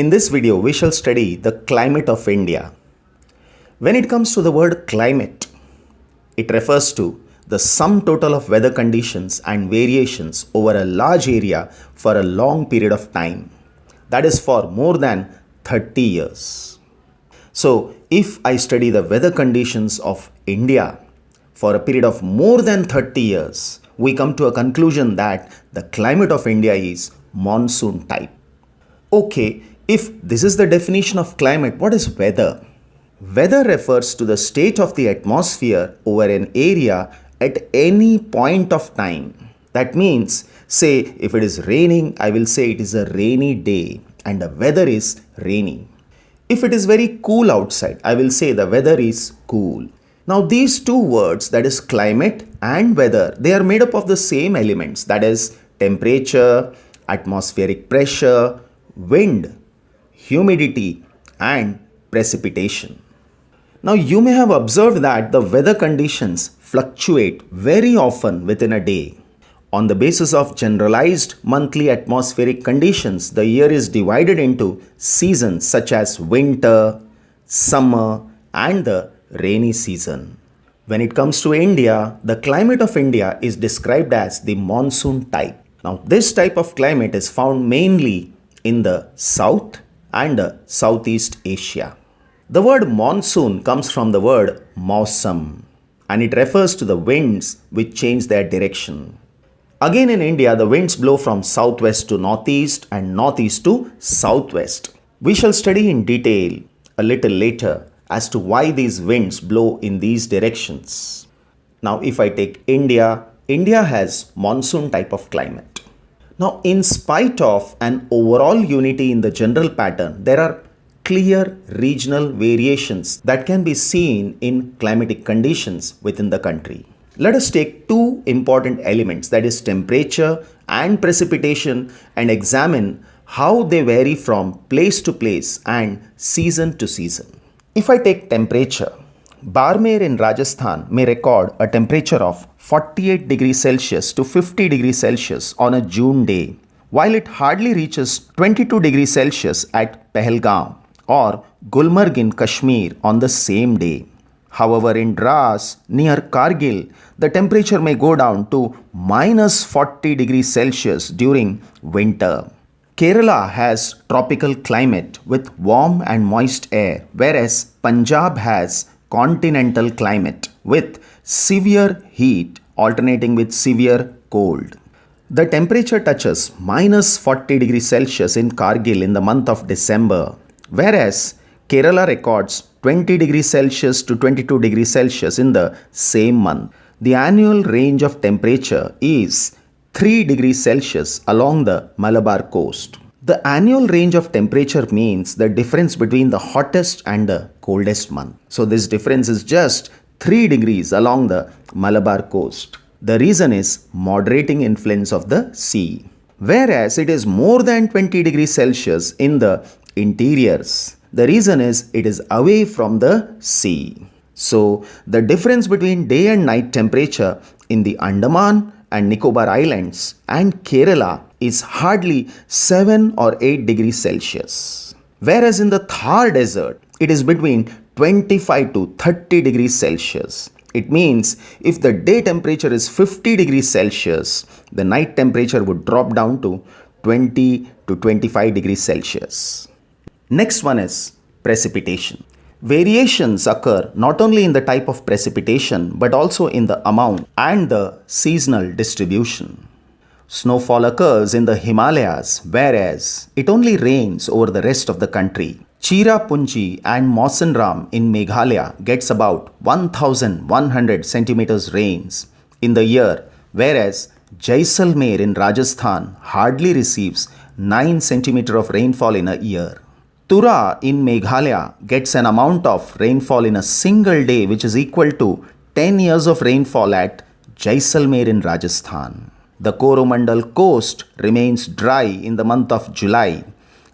In this video, we shall study the climate of India. When it comes to the word climate, it refers to the sum total of weather conditions and variations over a large area for a long period of time. That is for more than 30 years. So, if I study the weather conditions of India for a period of more than 30 years, we come to a conclusion that the climate of India is monsoon type. Okay, if this is the definition of climate, what is weather? Weather refers to the state of the atmosphere over an area at any point of time. That means, say if it is raining, I will say it is a rainy day and the weather is rainy. If it is very cool outside, I will say the weather is cool. Now these two words, that is climate and weather, they are made up of the same elements, that is temperature, atmospheric pressure, wind, humidity and precipitation. Now you may have observed that the weather conditions fluctuate very often within a day. On the basis of generalized monthly atmospheric conditions, the year is divided into seasons such as winter, summer and the rainy season. When it comes to India, the climate of India is described as the monsoon type. Now this type of climate is found mainly in the south and Southeast Asia. The word monsoon comes from the word mausam and it refers to the winds which change their direction. Again in India, the winds blow from southwest to northeast and northeast to southwest. We shall study in detail a little later as to why these winds blow in these directions. Now if I take India, India has monsoon type of climate. Now in spite of an overall unity in the general pattern, there are clear regional variations that can be seen in climatic conditions within the country. Let us take two important elements, that is temperature and precipitation, and examine how they vary from place to place and season to season. If I take temperature, Barmer in Rajasthan may record a temperature of 48 degrees Celsius to 50 degrees Celsius on a June day, while it hardly reaches 22 degrees Celsius at Pahalgam or Gulmarg in Kashmir on the same day. However, in Dras near Kargil, the temperature may go down to minus 40 degrees Celsius during winter. Kerala has tropical climate with warm and moist air, whereas Punjab has continental climate with severe heat alternating with severe cold. The temperature touches minus 40 degrees Celsius in Kargil in the month of December, whereas Kerala records 20 degrees Celsius to 22 degrees Celsius in the same month. The annual range of temperature is 3 degrees Celsius along the Malabar coast. The annual range of temperature means the difference between the hottest and the coldest month. So this difference is just 3 degrees along the Malabar coast. The reason is moderating influence of the sea, whereas it is more than 20 degrees Celsius in the interiors. The reason is it is away from the sea. So the difference between day and night temperature in the Andaman and Nicobar Islands and Kerala is hardly 7 or 8 degrees Celsius. Whereas in the Thar desert, it is between 25 to 30 degrees Celsius. It means if the day temperature is 50 degrees Celsius, the night temperature would drop down to 20 to 25 degrees Celsius. Next one is precipitation. Variations occur not only in the type of precipitation but also in the amount and the seasonal distribution. Snowfall occurs in the Himalayas, whereas it only rains over the rest of the country. Cherrapunji and Mawsynram in Meghalaya gets about 1100 centimeters rains in the year, whereas Jaisalmer in Rajasthan hardly receives 9 centimeters of rainfall in a year. Tura in Meghalaya gets an amount of rainfall in a single day which is equal to 10 years of rainfall at Jaisalmer in Rajasthan. The Coromandel coast remains dry in the month of July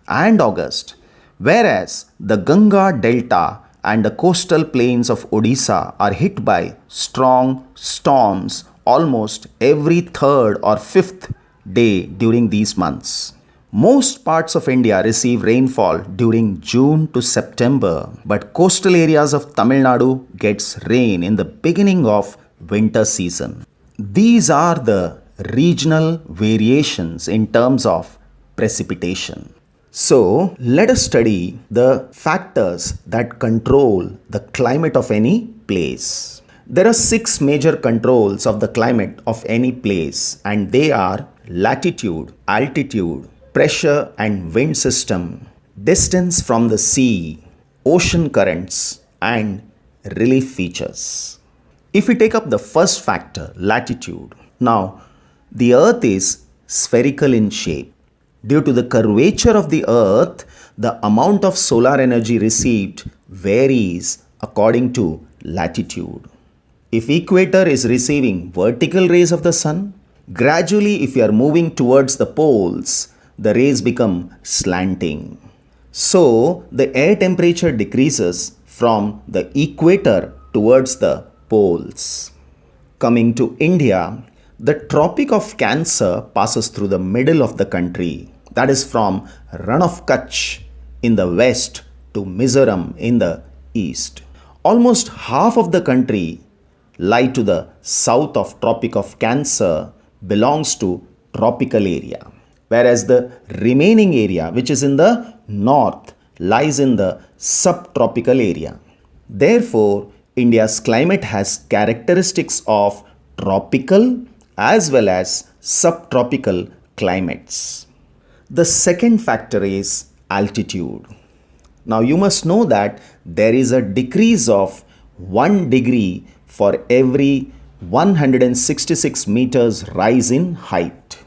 and August, whereas the Ganga Delta and the coastal plains of Odisha are hit by strong storms almost every third or fifth day during these months. Most parts of India receive rainfall during June to September, but coastal areas of Tamil Nadu gets rain in the beginning of winter season. These are the regional variations in terms of precipitation. So, let us study the factors that control the climate of any place. There are 6 major controls of the climate of any place, and they are latitude, altitude, pressure and wind system, distance from the sea, ocean currents, and relief features. If we take up the first factor, latitude, now the earth is spherical in shape. Due to the curvature of the earth, the amount of solar energy received varies according to latitude. If equator is receiving vertical rays of the sun, gradually if you are moving towards the poles, the rays become slanting. So, the air temperature decreases from the equator towards the poles. Coming to India, the Tropic of Cancer passes through the middle of the country, that is from Rann of Kutch in the west to Mizoram in the east. Almost half of the country lie to the south of Tropic of Cancer belongs to tropical area, whereas the remaining area which is in the north lies in the subtropical area. Therefore, India's climate has characteristics of tropical as well as subtropical climates. The second factor is altitude. Now you must know that there is a decrease of 1 degree for every 166 meters rise in height.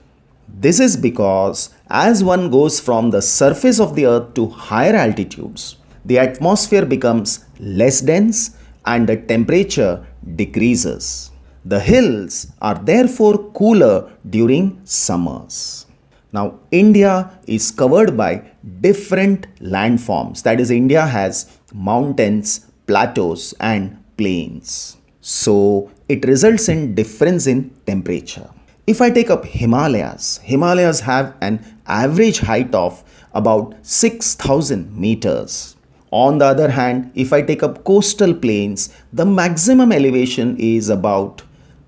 This is because as one goes from the surface of the earth to higher altitudes, the atmosphere becomes less dense and the temperature decreases. The hills are therefore cooler during summers. Now, India is covered by different landforms. That is, India has mountains, plateaus, and plains. So, it results in difference in temperature. If I take up Himalayas, Himalayas have an average height of about 6,000 meters. On the other hand, if I take up coastal plains, the maximum elevation is about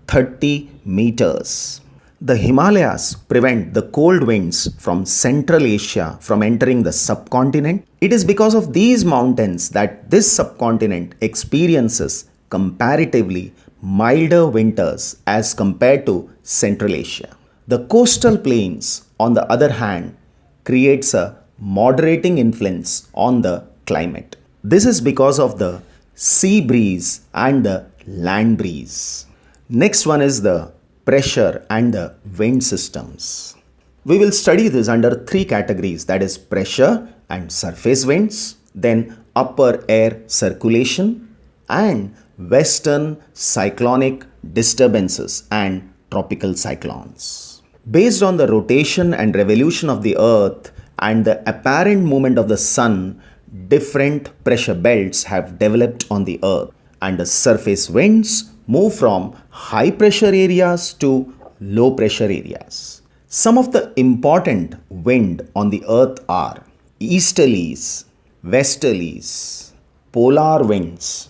30 meters. The Himalayas prevent the cold winds from Central Asia from entering the subcontinent. It is because of these mountains that this subcontinent experiences comparatively milder winters as compared to Central Asia. The coastal plains, on the other hand, creates a moderating influence on the climate. This is because of the sea breeze and the land breeze. Next one is the pressure and the wind systems. We will study this under 3 categories, that is pressure and surface winds, then upper air circulation, and western cyclonic disturbances and tropical cyclones. Based on the rotation and revolution of the earth and the apparent movement of the sun, different pressure belts have developed on the earth, and the surface winds move from high pressure areas to low pressure areas. Some of the important wind on the earth are easterlies, westerlies, polar winds,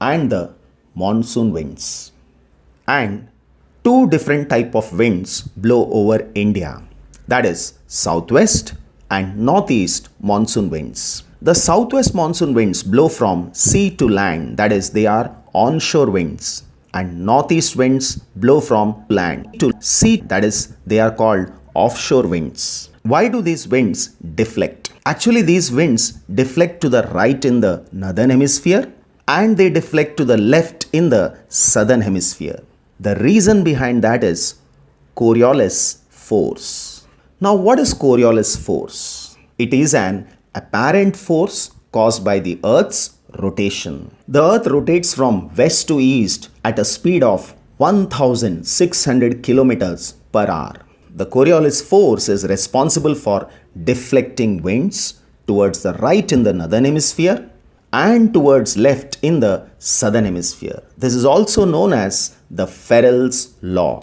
and the monsoon winds. And 2 different type of winds blow over India, that is southwest and northeast monsoon winds. The southwest monsoon winds blow from sea to land, that is they are onshore winds, and northeast winds blow from land to sea, that is they are called offshore winds. Why do these winds deflect? Actually, these winds deflect to the right in the northern hemisphere and they deflect to the left in the southern hemisphere. The reason behind that is Coriolis force. Now, what is Coriolis force? It is an apparent force caused by the Earth's rotation. The Earth rotates from west to east at a speed of 1600 kilometers per hour. The Coriolis force is responsible for deflecting winds towards the right in the northern hemisphere and towards left in the southern hemisphere. This is also known as the Ferrel's law.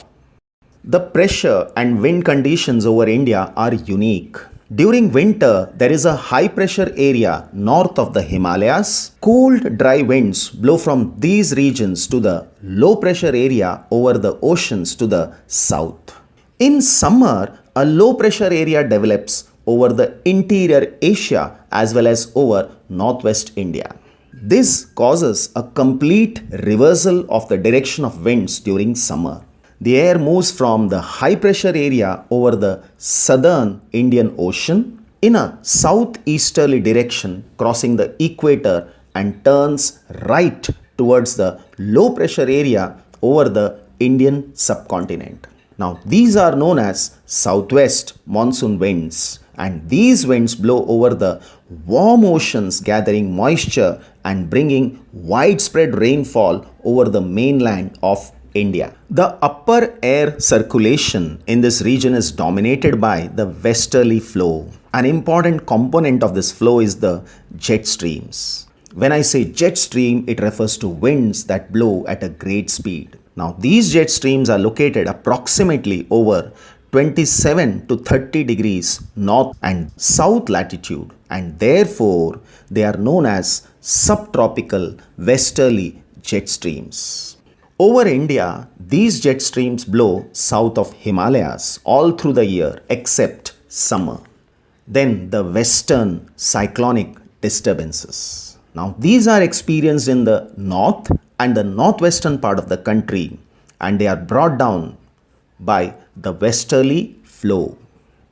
The pressure and wind conditions over India are unique. During winter, there is a high pressure area north of the Himalayas. Cold, dry winds blow from these regions to the low pressure area over the oceans to the south. In summer, a low pressure area develops over the interior Asia as well as over northwest India. This causes a complete reversal of the direction of winds during summer. The air moves from the high pressure area over the southern Indian Ocean in a southeasterly direction, crossing the equator and turns right towards the low pressure area over the Indian subcontinent. Now, these are known as southwest monsoon winds, and these winds blow over the warm oceans, gathering moisture and bringing widespread rainfall over the mainland of India. The upper air circulation in this region is dominated by the westerly flow. An important component of this flow is the jet streams. When I say jet stream, it refers to winds that blow at a great speed. Now, these jet streams are located approximately over 27 to 30 degrees north and south latitude, and therefore they are known as subtropical westerly jet streams. Over India, these jet streams blow south of Himalayas all through the year except summer. Then the western cyclonic disturbances. Now, these are experienced in the north and the northwestern part of the country, and they are brought down by the westerly flow.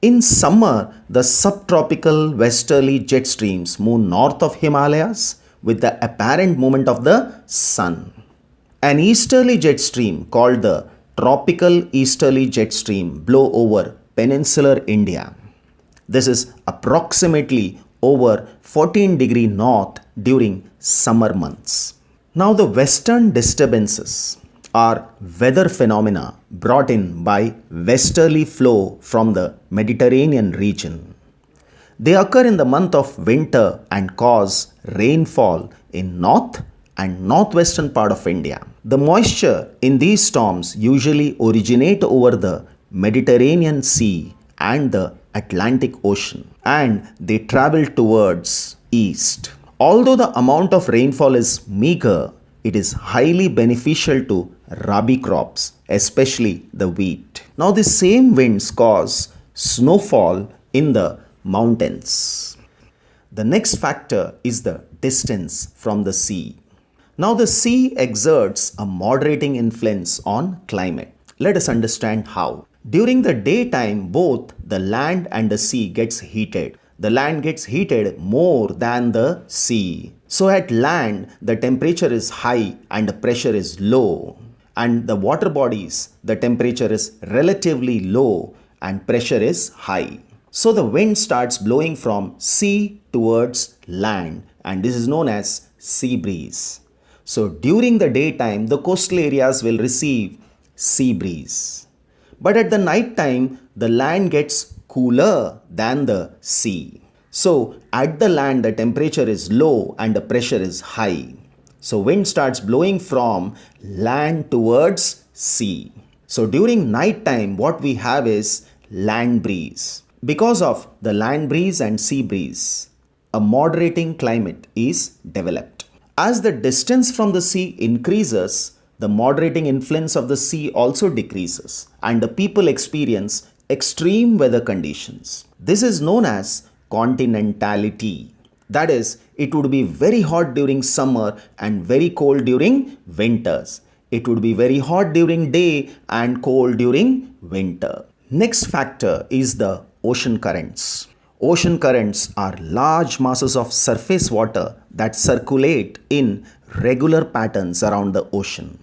In summer, the subtropical westerly jet streams move north of Himalayas with the apparent movement of the sun. An easterly jet stream called the tropical easterly jet stream blow over peninsular India. This is approximately over 14 degrees north during summer months. Now, the western disturbances are weather phenomena brought in by westerly flow from the Mediterranean region. They occur in the month of winter and cause rainfall in north and northwestern part of India. The moisture in these storms usually originate over the Mediterranean Sea and the Atlantic Ocean, and they travel towards east. Although the amount of rainfall is meager, it is highly beneficial to rabi crops, especially the wheat. Now, the same winds cause snowfall in the mountains. The next factor is the distance from the sea. Now, the sea exerts a moderating influence on climate. Let us understand how. During the daytime, both the land and the sea gets heated. The land gets heated more than the sea. So at land, the temperature is high and the pressure is low. And the water bodies, the temperature is relatively low and pressure is high. So the wind starts blowing from sea towards land, and this is known as sea breeze. So during the daytime, the coastal areas will receive sea breeze. But at the night time, the land gets cooler than the sea. So at the land, the temperature is low and the pressure is high. So wind starts blowing from land towards sea. So during night time, what we have is land breeze. Because of the land breeze and sea breeze, a moderating climate is developed. As the distance from the sea increases, the moderating influence of the sea also decreases, and the people experience extreme weather conditions. This is known as continentality. That is, it would be very hot during summer and very cold during winters. It would be very hot during day and cold during winter. Next factor is the ocean currents. Ocean currents are large masses of surface water that circulate in regular patterns around the ocean.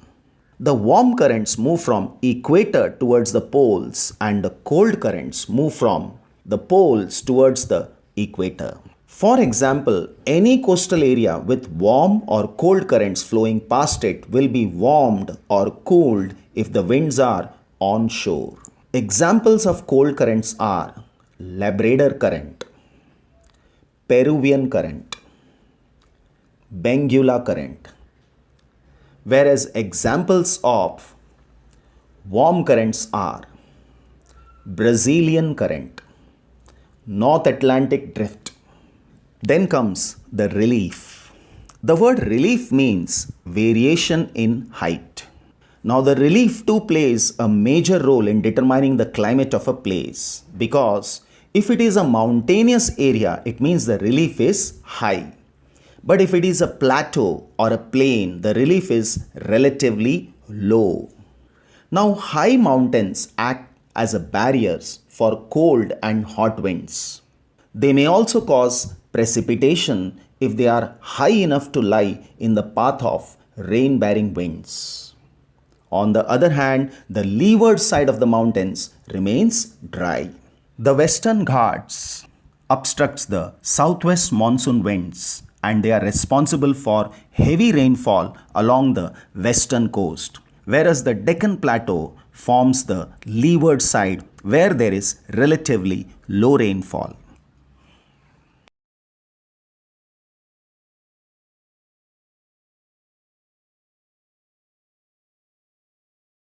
The warm currents move from equator towards the poles, and the cold currents move from the poles towards the equator. For example, any coastal area with warm or cold currents flowing past it will be warmed or cooled if the winds are onshore. Examples of cold currents are Labrador current, Peruvian current, Benguela current. Whereas examples of warm currents are Brazilian current, North Atlantic drift. Then comes the relief. The word relief means variation in height. Now, the relief too plays a major role in determining the climate of a place, because if it is a mountainous area, it means the relief is high. But if it is a plateau or a plain, the relief is relatively low. Now, high mountains act as a barriers for cold and hot winds. They may also cause precipitation if they are high enough to lie in the path of rain-bearing winds. On the other hand, the leeward side of the mountains remains dry. The Western Ghats obstructs the southwest monsoon winds, and they are responsible for heavy rainfall along the western coast, whereas the Deccan Plateau forms the leeward side where there is relatively low rainfall.